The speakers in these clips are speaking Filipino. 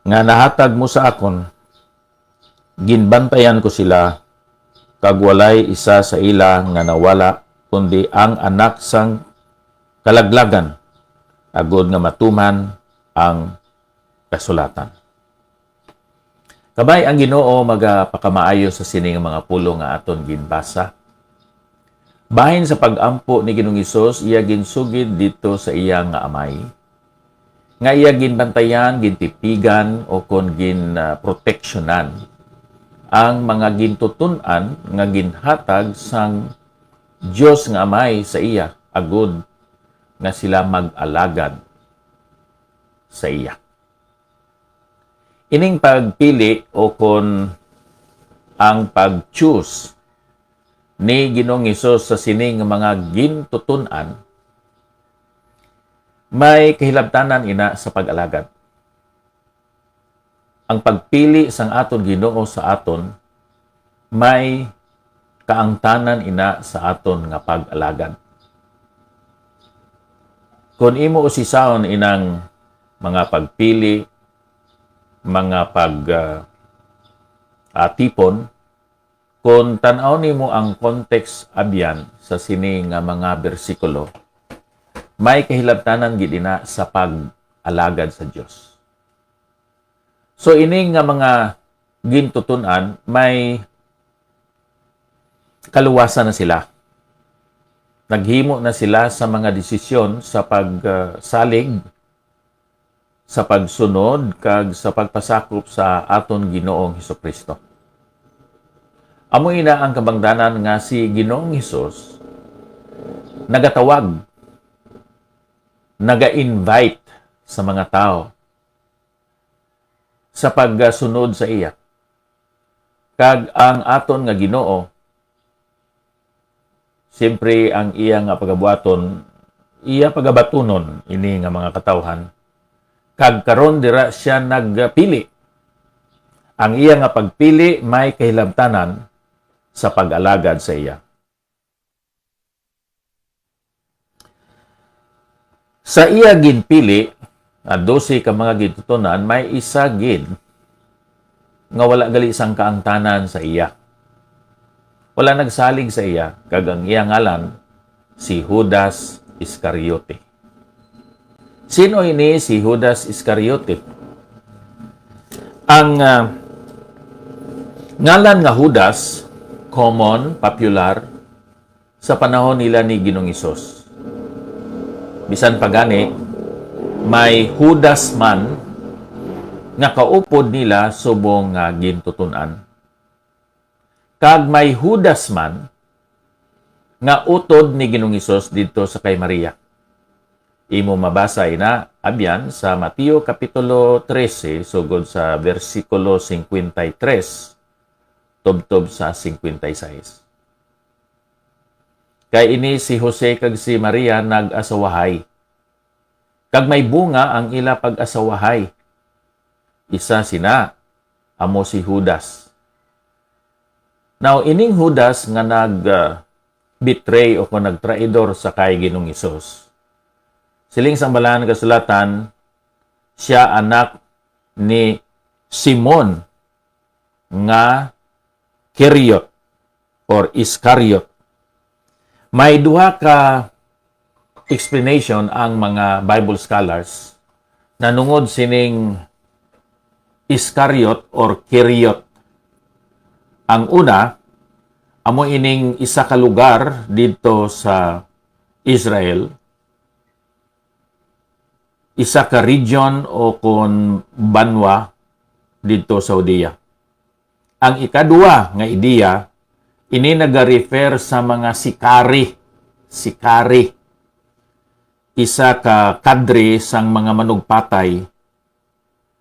nga nahatag mo sa akon, ginbantayan ko sila, kag walay isa sa ila nga nawala, kundi ang anak sang kalaglagan, agod nga matuman ang kasulatan. Kabay ang Ginoo magapakamaayo sa sining mga pulo nga aton ginbasa. Bahin sa pagampo ni Ginoong Hesus, iya ginsugid dito sa iya nga amay, nga iya ginbantayan, gintipigan o kon proteksyonan ang mga gintutunan nga ginhatag sang Dios nga amay sa iya, agud nga sila mag-alagad sa iya. Ining pagpili o kon ang pag-choose ni Ginoong Hesus sa sining mga gintutunan, may kahilabtanan ina sa pag-alagad. Ang pagpili sang aton Ginoo sa aton, may kaangtanan ina sa aton nga pag-alagad. Kung imo usisahon inang mga pagpili, mga tipon, kung tanaw nimo ang context abyan sa sini nga mga bersikulo, may kahilabtanan gid ina sa pag-alagad sa Dios. So ining nga mga gintutunan, may kaluwasan na sila. Naghimo na sila sa mga desisyon sa pagsalig, sa pagsunod, kag sa pagpasakop sa aton Ginoong Hesukristo. Amo ina ang kabangdanan nga si Ginoong Hesus nagatawag, naga-invite sa mga tao sa pagsunod sa iya. Kag ang aton nga Ginoo, siyempre ang iya nga pagabuaton, iya pagabatunon ini nga mga katawhan. Kag karon dira siya nagpili. Ang iya nga pagpili may kahilabtanan sa pag-alagad sa iya. Sa iya ginpili, na 12 ka mga gintutunan, may isa gid nga wala gali sang kaangtanan sa iya. Wala nagsalig sa iya, kag ang iya ngalan si Judas Iscariote. Sino ini si Judas Iscariote? Ang ngalan nga Judas, common, popular, sa panahon nila ni Ginoong Hesus. Bisan pa gani, may Judas man nga kaupod nila subong nga gintutunan. Kag may Judas man nga utod ni Ginoong Hesus dito sa kay Maria. Imo mabasa ina abyan sa Mateo kapitulo 13 sugod sa versikulo 53 tubtob sa 56. Kay ini si Jose kag si Maria nag-asawahay. Kag may bunga ang ila pag-asawahay. Isa sina, amo si Judas. Now, ining Judas nga nag-betray o kung nagtraidor sa kay Ginoong Hesus. Siling sang Balahan nga Kasulatan, siya anak ni Simon nga Keriot or Iscariot. May duha ka explanation ang mga Bible scholars na nungod sining Iscariot or Keriot. Ang una, amo ining isa ka lugar dito sa Israel, isa ka region o kon banwa dito sa Judea. Ang ikadua nga ideya, ini nag-refer sa mga sikari. Sikari. Isa ka kadre sang mga manugpatay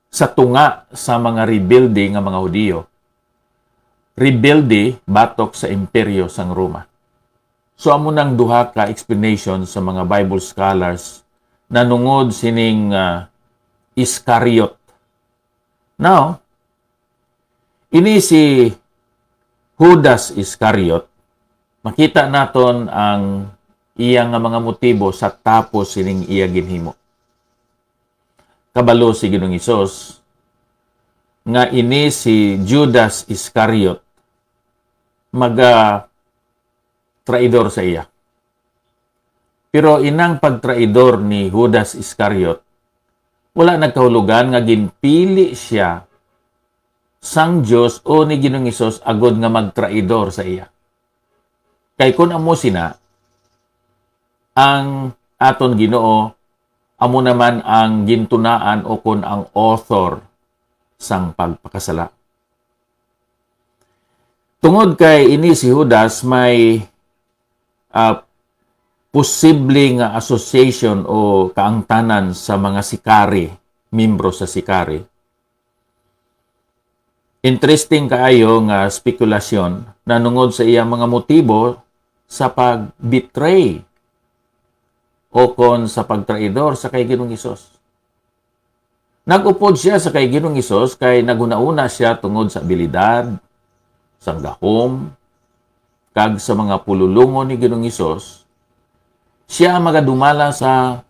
sa tunga sa mga rebelde nga mga Hudiyo. Rebelde batok sa imperyo sang Roma. So amo nang duha ka explanation sa mga Bible scholars na nungod sining Iscariot. Now, ini si Judas Iscariot, makita naton ang iya nga mga motibo sa tapos sining iya ginhimo. Kabalo si Ginoong Hesus, nga ini si Judas Iscariot traidor sa iya. Pero inang pagtraidor ni Judas Iscariot, wala nagkahulugan nga ginpili siya sang Dios o ni Ginoong Hesus agod nga magtraidor sa iya. Kay kun amo sina, ang aton Ginoo amo naman ang gintunaan o kun ang author sang pagpakasala. Tungod kay ini si Judas may posibleng association o kaangtanan sa mga sikari, membro sa sikari. Interesting kaayo nga spekulasyon na nungod sa iyang mga motibo sa pag-betray o kon sa pagtraidor sa kay Ginoong Hesus. Nag-upod siya sa kay Ginoong Hesus kay naguna-una siya tungod sa abilidad, sa gahom, kag sa mga pululungon ni Ginoong Hesus. Siya magadumala sa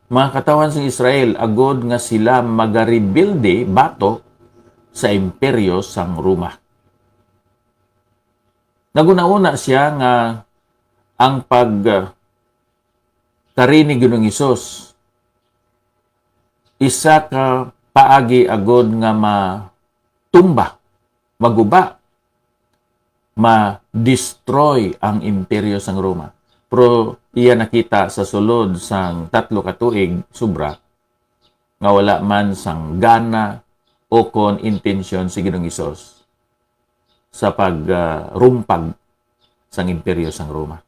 mga katawan sa Israel agod nga sila magarebuilde bato sa imperyo sang Roma. Naguna-una siya nga ang tari ni Ginoong Hesus isa ka paagi agod nga matumba, maguba, ma-destroy ang imperyo sang Roma. Pero iya nakita sa sulod sang 3 ka tuig sobra nga wala man sang gana o kon intensyon si Ginoong Hesus sa pagrumpag sang imperyo sang Roma.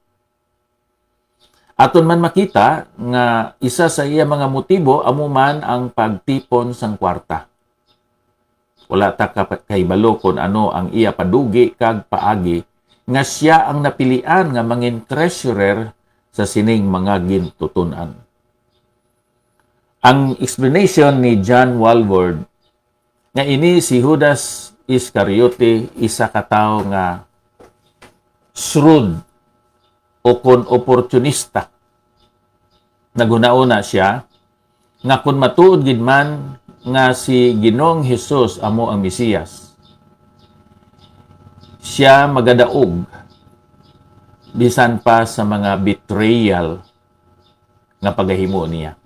Aton man makita nga isa sa iya mga motibo amo man ang pagtipon sang kwarta. Wala ta kahibalo kon ano ang iya padugi kag paagi nga siya ang napilian nga mangin treasurer sa sining mga gintutunan. Ang explanation ni John Walvoord nga ini si Judas Iscariote isa ka tawo nga shrewd o kon oportunista. Naguna-una siya nga kung matuod gid man nga si Ginoong Hesus amo ang Mesiyas, siya magadaog bisan pa sa mga betrayal nga pagahimo niya.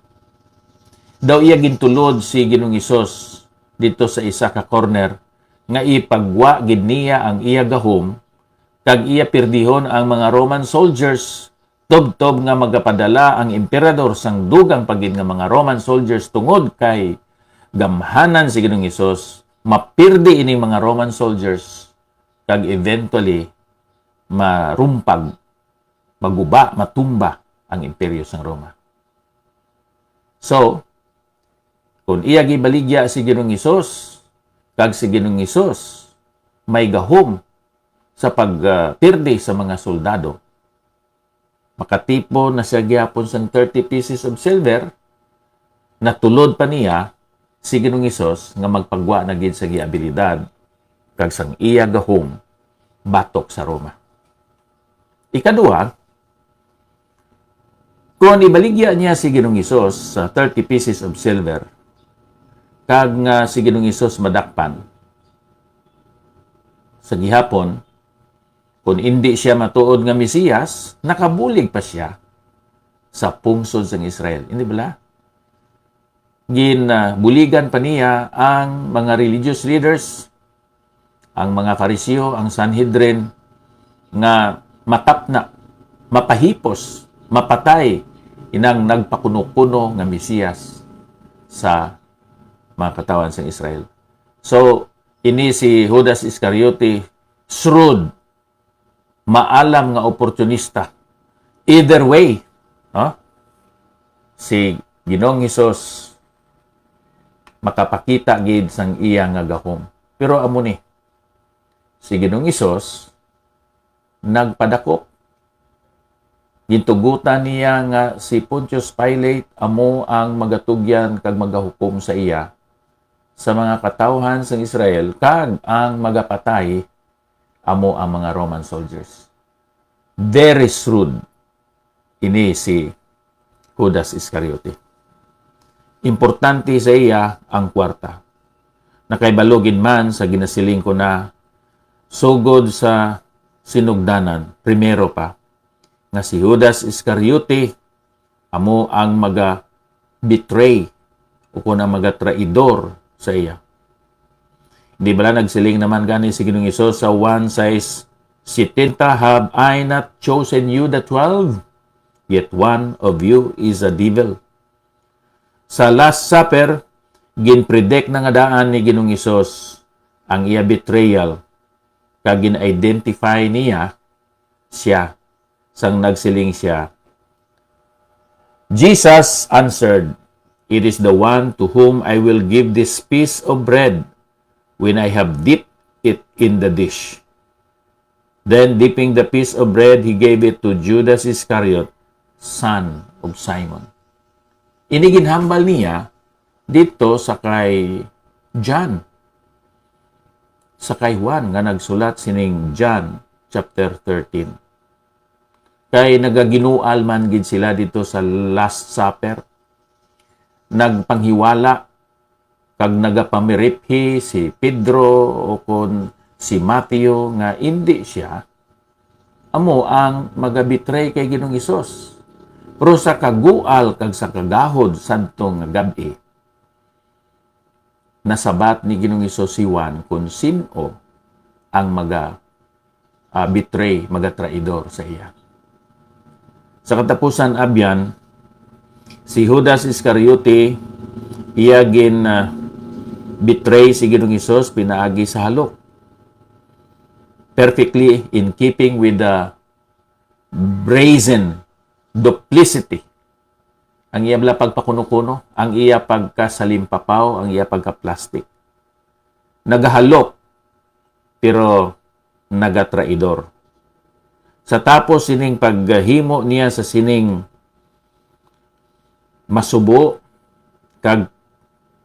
Daw iya gintulod si Ginoong Hesus dito sa isa ka corner nga ipagwa gid niya ang iya gahom kag iya pirdihon ang mga Roman soldiers tob-tob nga magapadala ang emperador sang dugang pagid nga mga Roman soldiers tungod kay gamhanan si Ginoong Hesus mapirdi ining mga Roman soldiers kag eventually marumpag, maguba, matumba ang imperyo sang Roma. So, kung iya gibaligya si Ginoong Hesus kag si Ginoong Hesus may gahom sa pagpirdi sa mga soldado, makatipo na siya gyapon sang 30 pieces of silver, natulod pa niya si Ginoong Hesus nga magpagwa na gid sa giabilidad kag sang iya gahom batok sa Roma. Ikaduha, kung ibaligya niya si Ginoong Hesus sa 30 pieces of silver, kag nga si Ginoong Hesus madakpan, sa gihapon, kung hindi siya matuod nga Mesiyas, nakabulig pa siya sa pungsod sang Israel. Hindi bala? Buligan pa niya ang mga religious leaders, ang mga Fariseo, ang Sanhedrin, nga matapna, mapahipos, mapatay, inang nagpakuno-kuno nga Mesiyas sa mga katawan sa Israel. So, ini si Judas Iscariote, shrewd, maalam nga oportunista. Either way, si Ginoong Hesus makapakita gid sang iya nga gahom. Pero amo ni, si Ginoong Hesus nagpadakop. Gintugutan niya nga si Pontius Pilate amo ang magatugyan kag magahukom sa iya sa mga katawhan sa Israel kag ang magapatay amo ang mga Roman soldiers. Very shrewd ini si Judas Iscariote. Importante sa iya ang kwarta. Nakaibalogin man sa ginasiling ko na sugod sa sinugdanan, primero pa, nga si Judas Iscariote amo ang betray o kung ang traidor sa iya. Di ba nagsiling naman gani si Ginoong Hesus sa 1 says, "Sitenta have I not chosen you the 12? Yet one of you is a devil." Sa Last Supper, ginpredict na nga daan ni Ginoong Hesus ang iya betrayal, kag gin-identify niya siya, sang nagsiling siya. Jesus answered, "It is the one to whom I will give this piece of bread when I have dipped it in the dish." Then, dipping the piece of bread, he gave it to Judas Iscariot, son of Simon. Iniginhambal niya dito sa kay John, sa kay Juan, nga nagsulat sining John chapter 13. Kay nagaginual man gid sila dito sa Last Supper. Nagpanghiwala kag nagapamiriphi si Pedro o kon si Mateo nga hindi siya amo ang magabitray kay Ginoong Hesus. Pero sa kagual kag sa kagahod sadtong gabi, nasabat ni Ginoong Hesus si Juan kung sino ang betray, traidor sa iya. Sa katapusan abyan, si Judas Iscariote iya betray si Ginoong Hesus pinaagi sa halok. Perfectly in keeping with the brazen duplicity. Ang iya pagpakuno-kuno, ang iya pagkasalimpapaw, ang iya pagka-plastic. Nagahalok, pero nagatraidor. Sa tapos sining paghimo niya sa sining masubo, kag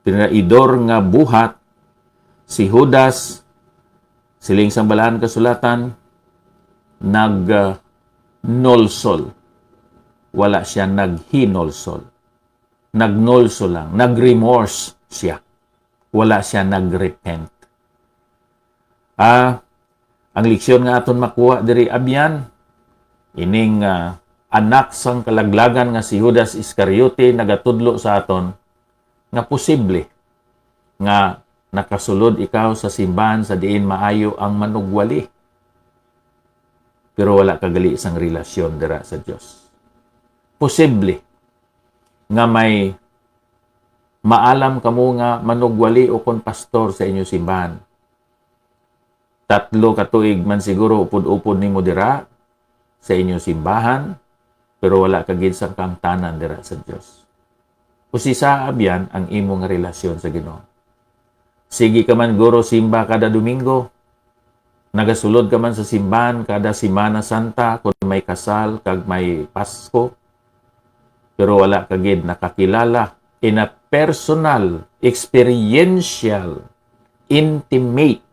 traidor nga buhat, si Judas, siling sambalaan kasulatan, nolsol. Wala siya naghinolsol. Nagnolsol lang. Nagremorse siya. Wala siya nagrepent. Ang leksyon nga aton makuha diri abyan, ining anak sang kalaglagan nga si Judas Iscariote nagatudlo sa aton nga posible nga nakasulod ikaw sa simbahan sa diin maayo ang manugwali. Pero wala kagali isang relasyon dira sa Dios. Posible nga may maalam kamo nga manugwali o kon pastor sa inyo simbahan. 3 katuig man siguro upod-upod nimo dira sa inyo simbahan, pero wala ka gid sang kangtanan dira sa Dios. Usisa abyan ang imong relasyon sa Ginoo. Sige ka man guro simba kada Domingo, nagasulod ka man sa simbahan kada Semana Santa kung may kasal kag may Pasko, pero wala ka gid nakakilala in a personal, experiential, intimate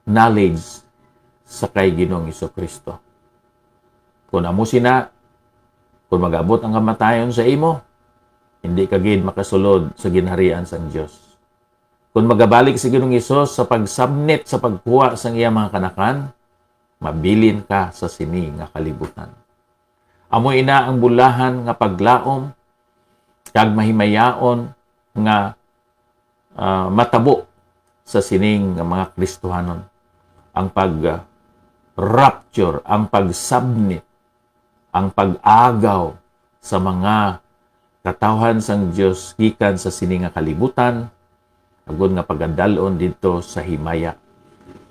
knowledge sa kay Ginoong Hesukristo. Kung amo sina, kung mag-abot ang kamatayon sa imo, hindi ka gid makasulod sa ginharian sang Dios. Kung magabalik si Ginoong Hesus sa pagsubmit sa pagkuha sang iya mga kanakan, mabilin ka sa sini nga kalibutan. Amo ina ang bulahan nga paglaom kag mahimayaon nga matabo sa sining nga mga Kristohanon. Ang pag-rapture, ang pag-submit, ang pag-agaw sa mga katawhan sang Dios gikan sa sining nga kalibutan, agud nga pagadalon dito sa himaya.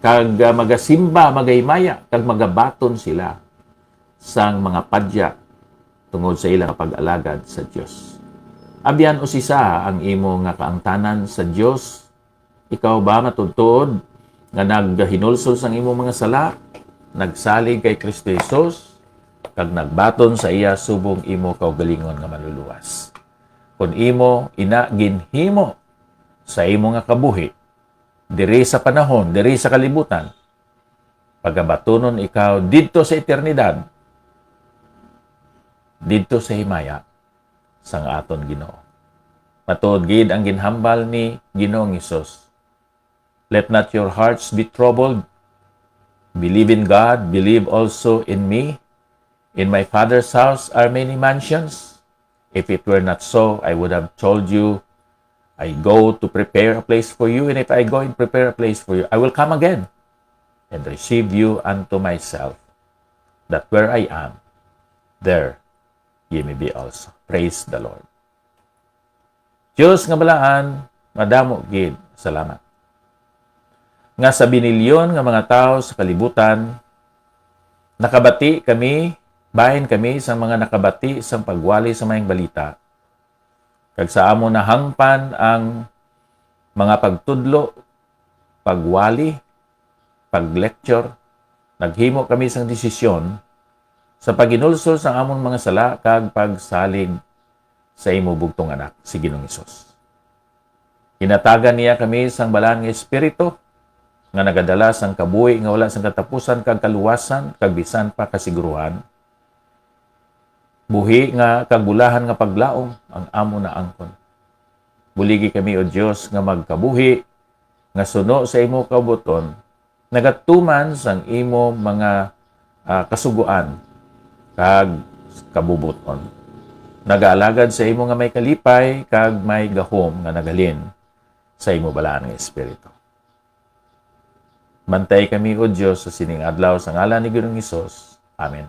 Kag magasimba, magahimaya, kag magabaton sila sang mga padya tungod sa ilang pag-alagad sa Dios. Abyan usisa ang imo nga kaangtanan sa Dios. Ikaw ba matudtod nga naghinulsol sang imo mga sala, nagsalig kay Kristo Jesus, kag nagbaton sa iya subong imo kaugalingon nga maluluwas. Kung imo ginhimo sa imo nga kabuhi, diri sa panahon, diri sa kalibutan, pagabatunon ikaw didto sa eternidad, didto sa himaya sang aton Ginoo. Matuod gid ang ginhambal ni Ginoong Hesus Let not your hearts be troubled. Believe in God, believe also in me. In my Father's house are many mansions. If it were not so, I would have told you, I go to prepare a place for you, and if I go and prepare a place for you, I will come again and receive you unto myself, that where I am, there ye may be also. Praise the Lord. Diyos nga balaan, madamo gid, salamat. Nga sa binilyon nga mga tao sa kalibutan, nakabati kami, bahin kami sa mga nakabati sa pagwali sa mayang balita. Kag sa amo na hangpan ang mga pagtudlo, pagwali, pag-lecture, naghimo kami sang desisyon sa paginulsol sa amon mga sala kag pagsalig sa imo bugtong anak, si Ginoong Hesus. Hinatagan niya kami sang balaan nga espiritu nga nagadala sang kabuhi nga wala sang katapusan kag kaluwasan kag bisan pa kasiguruhan. Buhi nga kag bulahan nga paglaom ang amo na angkon. Buligi kami o Dios nga magkabuhi nga suno sa imo kabuton, nagatuman sang imo mga kasuguan kag kabubuton. Nagaalagad sa imo nga may kalipay kag may gahom nga nagalin sa imo balaan nga espiritu. Bantay kami o Dios sa sining adlaw sa ngalan ni Ginoong Hesus. Amen.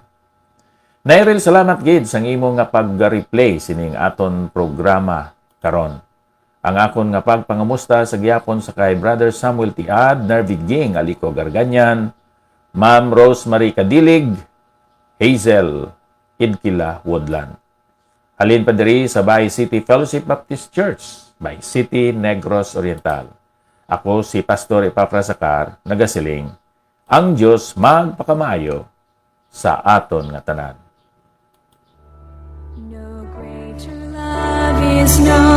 Nairil salamat gid sang imo nga pag-replay sining aton programa karon. Ang akon nga pagpangamusta sa gyapon sa kay Brother Samuel Tiad, Narviging Aliko Garganyan, Ma'am Rosemary Kadilig, Hazel Idkila Woodland. Halin pa diri sa Bay City Fellowship Baptist Church, Bay City, Negros Oriental. Ako si Pastor Epafrasacar, nagasiling, ang Diyos magpakamaayo sa aton nga tanan. No greater love is known.